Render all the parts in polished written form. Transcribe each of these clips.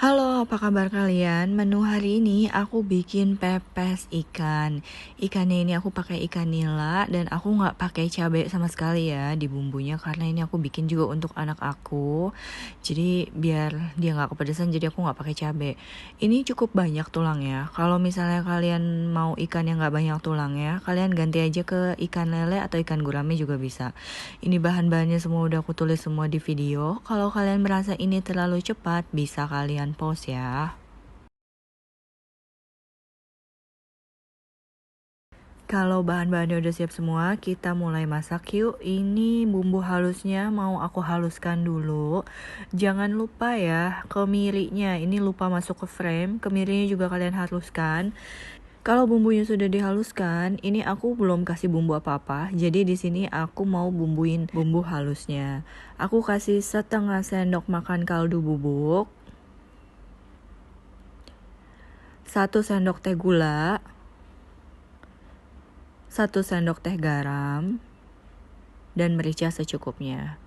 Halo, apa kabar kalian? Menu hari ini aku bikin pepes ikan. Ikannya ini aku pakai ikan nila dan aku nggak pakai cabai sama sekali ya di bumbunya karena ini aku bikin juga untuk anak aku. Jadi biar dia nggak kepedesan, jadi aku nggak pakai cabai. Ini cukup banyak tulangnya. Kalau misalnya kalian mau ikan yang nggak banyak tulangnya, kalian ganti aja ke ikan lele atau ikan gurame juga bisa. Ini bahan-bahannya semua udah aku tulis semua di video. Kalau kalian merasa ini terlalu cepat, bisa kalian pause ya. Kalau bahan-bahannya udah siap semua, kita mulai masak yuk. Ini bumbu halusnya mau aku haluskan dulu. Jangan lupa ya, kemirinya. Ini lupa masuk ke frame. Kemirinya juga kalian haluskan. Kalau bumbunya sudah dihaluskan, ini aku belum kasih bumbu apa-apa. Jadi di sini aku mau bumbuin bumbu halusnya. Aku kasih setengah sendok makan kaldu bubuk, 1 sendok teh gula, 1 sendok teh garam, dan merica secukupnya.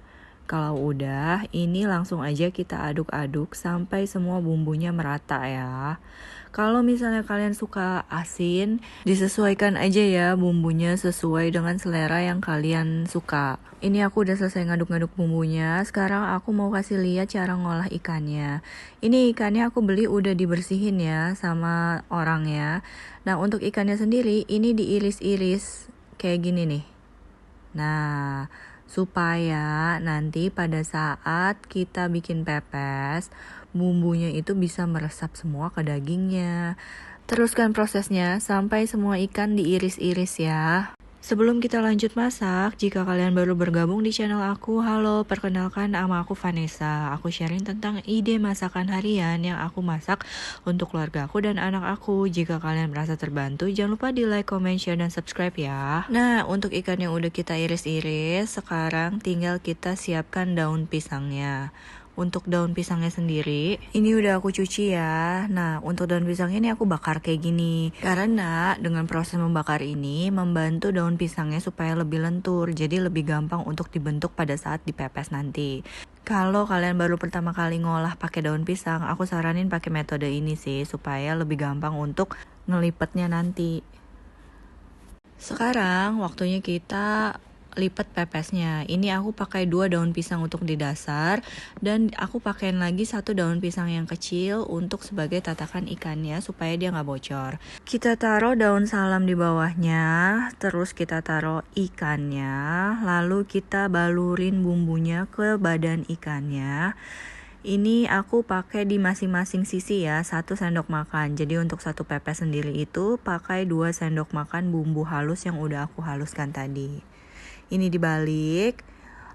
Kalau udah, ini langsung aja kita aduk-aduk sampai semua bumbunya merata ya. Kalau misalnya kalian suka asin, disesuaikan aja ya bumbunya sesuai dengan selera yang kalian suka. Ini aku udah selesai ngaduk-ngaduk bumbunya. Sekarang aku mau kasih lihat cara ngolah ikannya. Ini ikannya aku beli udah dibersihin ya sama orangnya. Nah, untuk ikannya sendiri ini diiris-iris kayak gini nih. Nah, supaya nanti pada saat kita bikin pepes, bumbunya itu bisa meresap semua ke dagingnya. Teruskan prosesnya sampai semua ikan diiris-iris ya. Sebelum kita lanjut masak, jika kalian baru bergabung di channel aku, halo, perkenalkan nama aku Vanessa. Aku sharing tentang ide masakan harian yang aku masak untuk keluarga aku dan anak aku. Jika kalian merasa terbantu, jangan lupa di like, comment, share, dan subscribe ya. Nah, untuk ikan yang udah kita iris-iris, sekarang tinggal kita siapkan daun pisangnya. Untuk daun pisangnya sendiri, ini udah aku cuci ya. Nah, untuk daun pisangnya ini aku bakar kayak gini. Karena dengan proses membakar ini membantu daun pisangnya supaya lebih lentur. Jadi lebih gampang untuk dibentuk pada saat dipepes nanti. Kalau kalian baru pertama kali ngolah pakai daun pisang, aku saranin pakai metode ini sih supaya lebih gampang untuk ngelipetnya nanti. Sekarang waktunya kita lipat pepesnya. Ini aku pakai 2 daun pisang untuk di dasar dan aku pakein lagi 1 daun pisang yang kecil untuk sebagai tatakan ikannya supaya dia nggak bocor. Kita taruh daun salam di bawahnya, terus kita taruh ikannya, lalu kita balurin bumbunya ke badan ikannya. Ini aku pakai di masing-masing sisi ya, 1 sendok makan. Jadi untuk 1 pepes sendiri itu pakai 2 sendok makan bumbu halus yang udah aku haluskan tadi. Ini dibalik,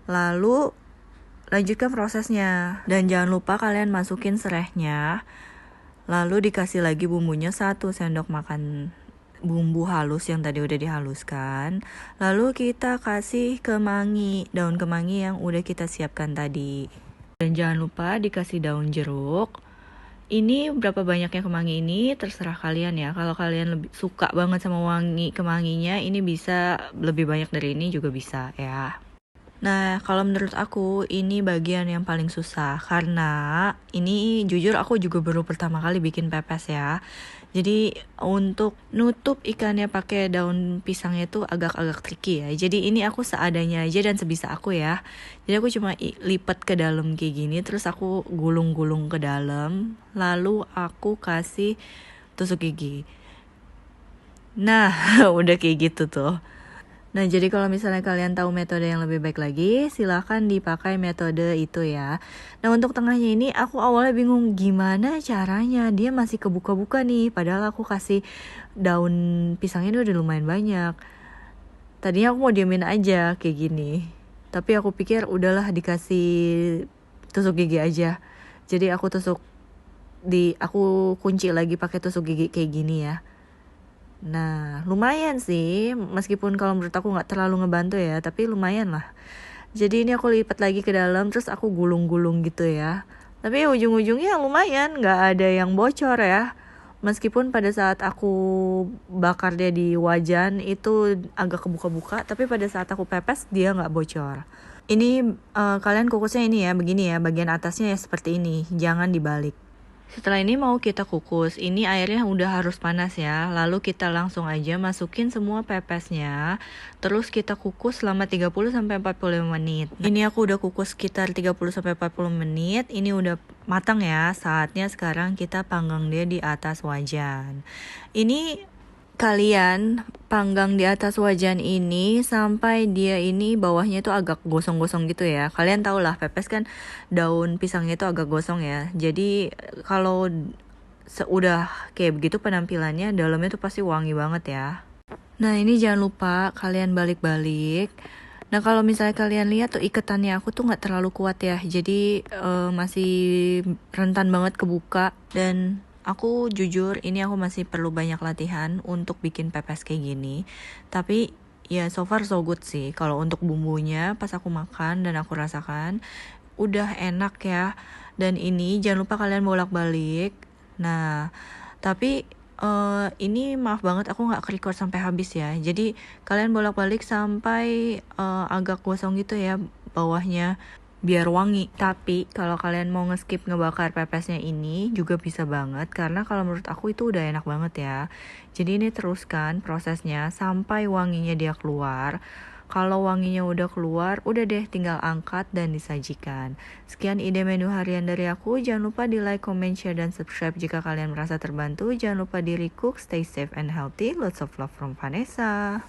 lalu lanjutkan prosesnya. Dan jangan lupa kalian masukin serehnya, lalu dikasih lagi bumbunya 1 sendok makan bumbu halus yang tadi udah dihaluskan. Lalu kita kasih kemangi, daun kemangi yang udah kita siapkan tadi. Dan jangan lupa dikasih daun jeruk. Ini berapa banyaknya kemangi ini terserah kalian ya. Kalau kalian lebih suka banget sama wangi kemanginya, ini bisa lebih banyak dari ini juga bisa ya. Nah, kalau menurut aku ini bagian yang paling susah karena ini jujur aku juga baru pertama kali bikin pepes ya. Jadi untuk nutup ikannya pakai daun pisangnya itu agak-agak tricky ya. Jadi ini aku seadanya aja dan sebisa aku ya. Jadi aku cuma lipat ke dalam kayak gini, terus aku gulung-gulung ke dalam, lalu aku kasih tusuk gigi. Nah, udah kayak gitu tuh. Nah, jadi kalau misalnya kalian tahu metode yang lebih baik lagi, silahkan dipakai metode itu ya. Nah, untuk tengahnya ini aku awalnya bingung gimana caranya. Dia masih kebuka-buka nih, padahal aku kasih daun pisangnya ini udah lumayan banyak. Tadinya aku mau diemin aja kayak gini. Tapi aku pikir udahlah dikasih tusuk gigi aja. Jadi aku kunci lagi pakai tusuk gigi kayak gini ya. Nah, lumayan sih, meskipun kalau menurut aku nggak terlalu ngebantu ya, tapi lumayan lah. Jadi ini aku lipat lagi ke dalam, terus aku gulung-gulung gitu ya. Tapi ujung-ujungnya lumayan, nggak ada yang bocor ya. Meskipun pada saat aku bakar dia di wajan itu agak kebuka-buka, tapi pada saat aku pepes dia nggak bocor. Ini kalian kukusnya ini ya, begini ya, bagian atasnya ya seperti ini, jangan dibalik. Setelah ini mau kita kukus. Ini airnya udah harus panas ya. Lalu kita langsung aja masukin semua pepesnya. Terus kita kukus selama 30-45 menit. Ini aku udah kukus sekitar 30-40 menit. Ini udah matang ya. Saatnya sekarang kita panggang dia di atas wajan. Ini kalian panggang di atas wajan ini sampai dia ini bawahnya itu agak gosong-gosong gitu ya. Kalian tau lah pepes kan daun pisangnya itu agak gosong ya. Jadi kalau udah kayak begitu penampilannya, dalamnya tuh pasti wangi banget ya. Nah ini jangan lupa kalian balik-balik. Nah kalau misalnya kalian lihat tuh iketannya aku tuh nggak terlalu kuat ya. Jadi masih rentan banget kebuka. Dan aku jujur ini aku masih perlu banyak latihan untuk bikin pepes kayak gini. Tapi ya so far so good sih. Kalau untuk bumbunya pas aku makan dan aku rasakan udah enak ya. Dan ini jangan lupa kalian bolak-balik. Nah tapi ini maaf banget aku nggak record sampai habis ya. Jadi kalian bolak-balik sampai agak gosong gitu ya bawahnya biar wangi. Tapi kalau kalian mau nge-skip ngebakar pepesnya ini juga bisa banget karena kalau menurut aku itu udah enak banget ya. Jadi ini teruskan prosesnya sampai wanginya dia keluar. Kalau wanginya udah keluar, udah deh tinggal angkat dan disajikan. Sekian ide menu harian dari aku. Jangan lupa di like, comment, share, dan subscribe jika kalian merasa terbantu. Jangan lupa di recook, stay safe and healthy. Lots of love from Vanessa.